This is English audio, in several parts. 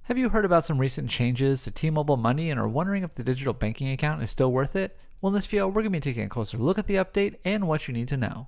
Have you heard about some recent changes to T-Mobile Money and are wondering if the digital banking account is still worth it? Well, in this video, we're going to be taking a closer look at the update and what you need to know.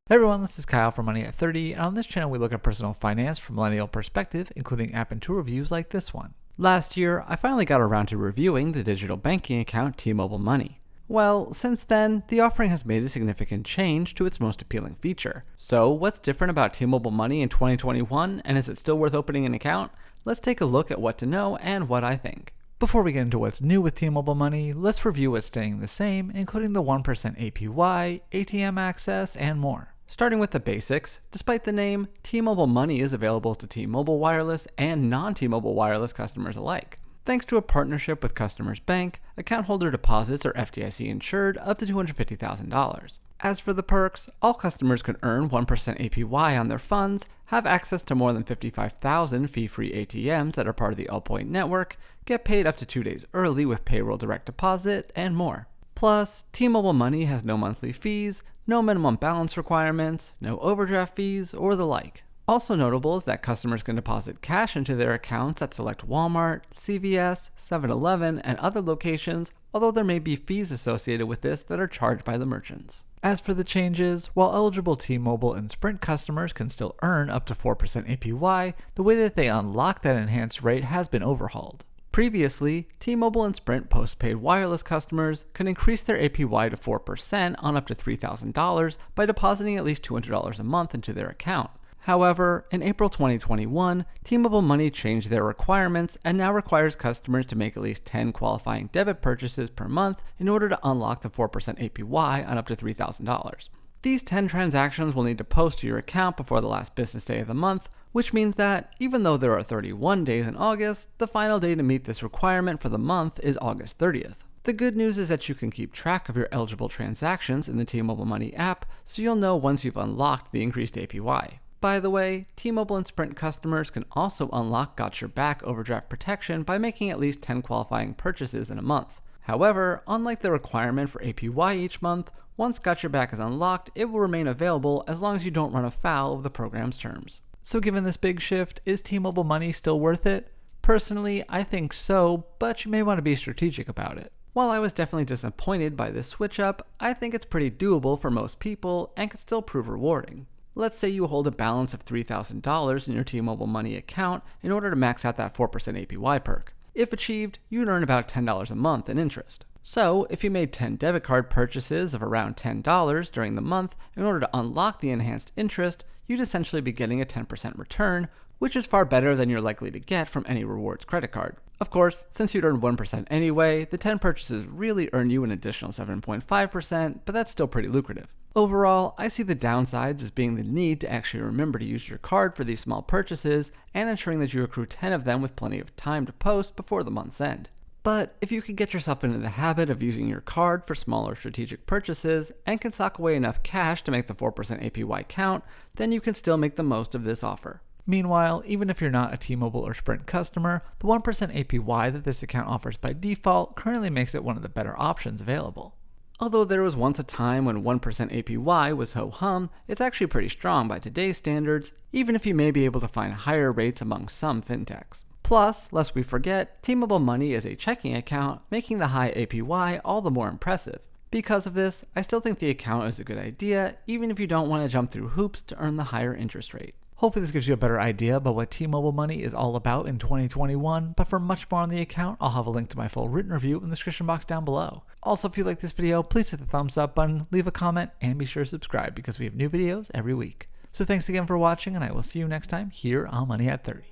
Hey everyone, this is Kyle from Money at 30, and on this channel we look at personal finance from a millennial perspective, including app and tool reviews like this one. Last year, I finally got around to reviewing the digital banking account T-Mobile Money. Well, since then, the offering has made a significant change to its most appealing feature. So, what's different about T-Mobile Money in 2021, and is it still worth opening an account? Let's take a look at what to know and what I think. Before we get into what's new with T-Mobile Money, let's review what's staying the same, including the 1% APY, ATM access, and more. Starting with the basics, despite the name, T-Mobile Money is available to T-Mobile Wireless and non-T-Mobile Wireless customers alike. Thanks to a partnership with Customers Bank, account holder deposits are FDIC insured up to $250,000. As for the perks, all customers can earn 1% APY on their funds, have access to more than 55,000 fee-free ATMs that are part of the Allpoint network, get paid up to 2 days early with payroll direct deposit, and more. Plus, T-Mobile Money has no monthly fees, no minimum balance requirements, no overdraft fees, or the like. Also notable is that customers can deposit cash into their accounts at select Walmart, CVS, 7-Eleven, and other locations, although there may be fees associated with this that are charged by the merchants. As for the changes, while eligible T-Mobile and Sprint customers can still earn up to 4% APY, the way that they unlock that enhanced rate has been overhauled. Previously, T-Mobile and Sprint postpaid wireless customers can increase their APY to 4% on up to $3,000 by depositing at least $200 a month into their account. However, in April 2021, T-Mobile Money changed their requirements and now requires customers to make at least 10 qualifying debit purchases per month in order to unlock the 4% APY on up to $3,000. These 10 transactions will need to post to your account before the last business day of the month, which means that, even though there are 31 days in August, the final day to meet this requirement for the month is August 30th. The good news is that you can keep track of your eligible transactions in the T-Mobile Money app, so you'll know once you've unlocked the increased APY. By the way, T-Mobile and Sprint customers can also unlock Got Your Back overdraft protection by making at least 10 qualifying purchases in a month. However, unlike the requirement for APY each month, once Got Your Back is unlocked, it will remain available as long as you don't run afoul of the program's terms. So given this big shift, is T-Mobile Money still worth it? Personally, I think so, but you may want to be strategic about it. While I was definitely disappointed by this switch up, I think it's pretty doable for most people and could still prove rewarding. Let's say you hold a balance of $3,000 in your T-Mobile Money account in order to max out that 4% APY perk. If achieved, you'd earn about $10 a month in interest. So, if you made 10 debit card purchases of around $10 during the month in order to unlock the enhanced interest, you'd essentially be getting a 10% return, which is far better than you're likely to get from any rewards credit card. Of course, since you'd earn 1% anyway, the 10 purchases really earn you an additional 7.5%, but that's still pretty lucrative. Overall, I see the downsides as being the need to actually remember to use your card for these small purchases and ensuring that you accrue 10 of them with plenty of time to post before the month's end. But if you can get yourself into the habit of using your card for smaller strategic purchases and can sock away enough cash to make the 4% APY count, then you can still make the most of this offer. Meanwhile, even if you're not a T-Mobile or Sprint customer, the 1% APY that this account offers by default currently makes it one of the better options available. Although there was once a time when 1% APY was ho-hum, it's actually pretty strong by today's standards, even if you may be able to find higher rates among some fintechs. Plus, lest we forget, T-Mobile Money is a checking account, making the high APY all the more impressive. Because of this, I still think the account is a good idea, even if you don't want to jump through hoops to earn the higher interest rate. Hopefully this gives you a better idea about what T-Mobile Money is all about in 2021, but for much more on the account, I'll have a link to my full written review in the description box down below. Also, if you like this video, please hit the thumbs up button, leave a comment, and be sure to subscribe because we have new videos every week. So thanks again for watching, and I will see you next time here on Money at 30.